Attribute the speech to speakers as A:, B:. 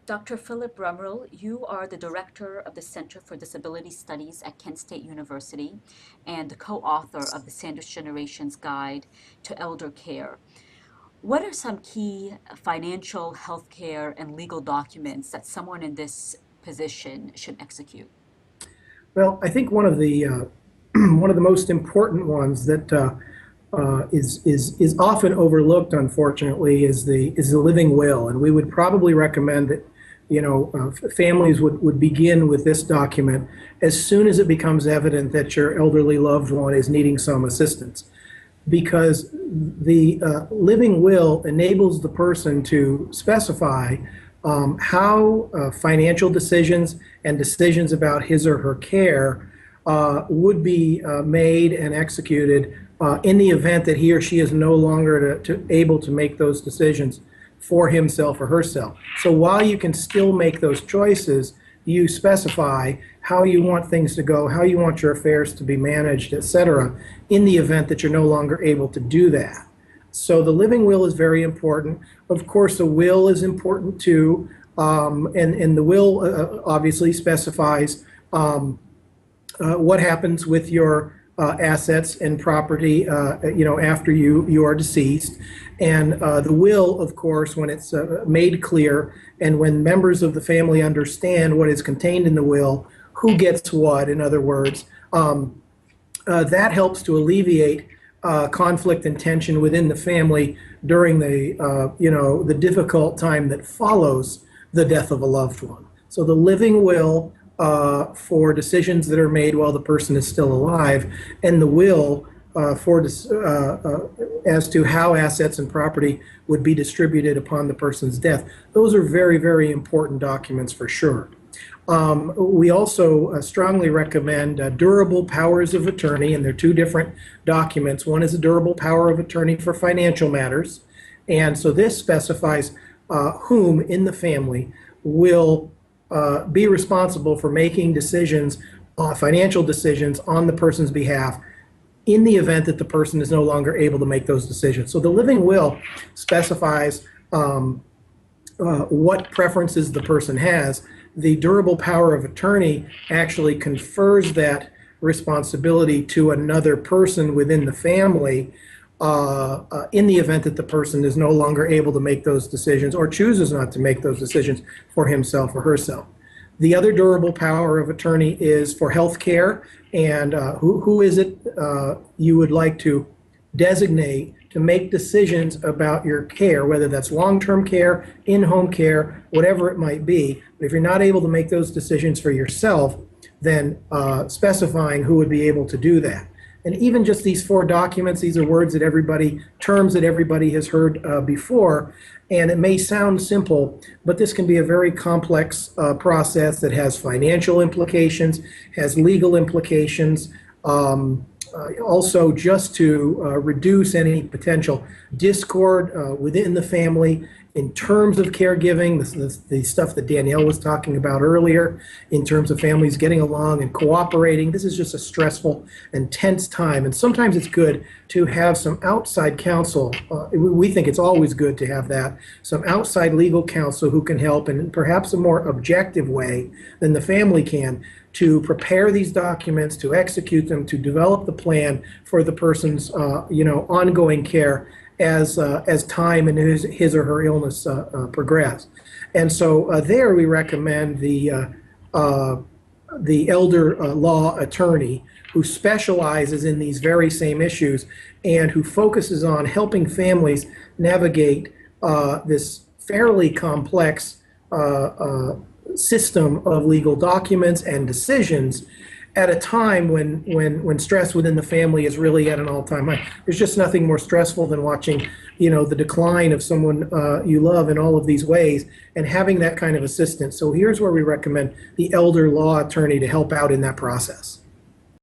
A: Dr. Phillip Rumrill, you are the director of the Center for Disability Studies at Kent State University and the co-author of the Sandwich Generation's Guide to Eldercare. What are some key financial, healthcare, and legal documents that someone in this position should execute?
B: Well, I think one of the one of the most important ones that is often overlooked, unfortunately, is the living will, and we would probably recommend that families would begin with this document as soon as it becomes evident that your elderly loved one is needing some assistance, because the living will enables the person to specify how financial decisions and decisions about his or her care would be made and executed in the event that he or she is no longer able to make those decisions for himself or herself. So while you can still make those choices, you specify how you want things to go, how you want your affairs to be managed, etc., in the event that you're no longer able to do that. So the living will is very important. Of course, the will is important too, and the will obviously specifies what happens with your assets and property, after you are deceased. And the will, of course, when it's made clear and when members of the family understand what is contained in the will, who gets what, in other words, that helps to alleviate conflict and tension within the family during the difficult time that follows the death of a loved one. So the living will for decisions that are made while the person is still alive, and the will as to how assets and property would be distributed upon the person's death. Those are very, very important documents for sure. We also strongly recommend durable powers of attorney, and they're two different documents. One is a durable power of attorney for financial matters, and so this specifies whom in the family will be responsible for making decisions, financial decisions on the person's behalf in the event that the person is no longer able to make those decisions. So the living will specifies what preferences the person has. The durable power of attorney actually confers that responsibility to another person within the family in the event that the person is no longer able to make those decisions or chooses not to make those decisions for himself or herself. The other durable power of attorney is for health care, and who is it you would like to designate to make decisions about your care, whether that's long-term care, in-home care, whatever it might be. But if you're not able to make those decisions for yourself, then specifying who would be able to do that. And even just these four documents, these are words that terms that everybody has heard before, and it may sound simple, but this can be a very complex process that has financial implications, has legal implications, also just to reduce any potential discord within the family in terms of caregiving, the stuff that Danielle was talking about earlier, in terms of families getting along and cooperating. This is just a stressful and tense time, and sometimes it's good to have some outside counsel. We think it's always good to have that, some outside legal counsel who can help in perhaps a more objective way than the family can, to prepare these documents, to execute them, to develop the plan for the person's ongoing care as time and his or her illness progress. And so there we recommend the elder law attorney who specializes in these very same issues and who focuses on helping families navigate this fairly complex system of legal documents and decisions at a time when stress within the family is really at an all-time high. There's just nothing more stressful than watching, the decline of someone you love in all of these ways and having that kind of assistance. So here's where we recommend the elder law attorney to help out in that process.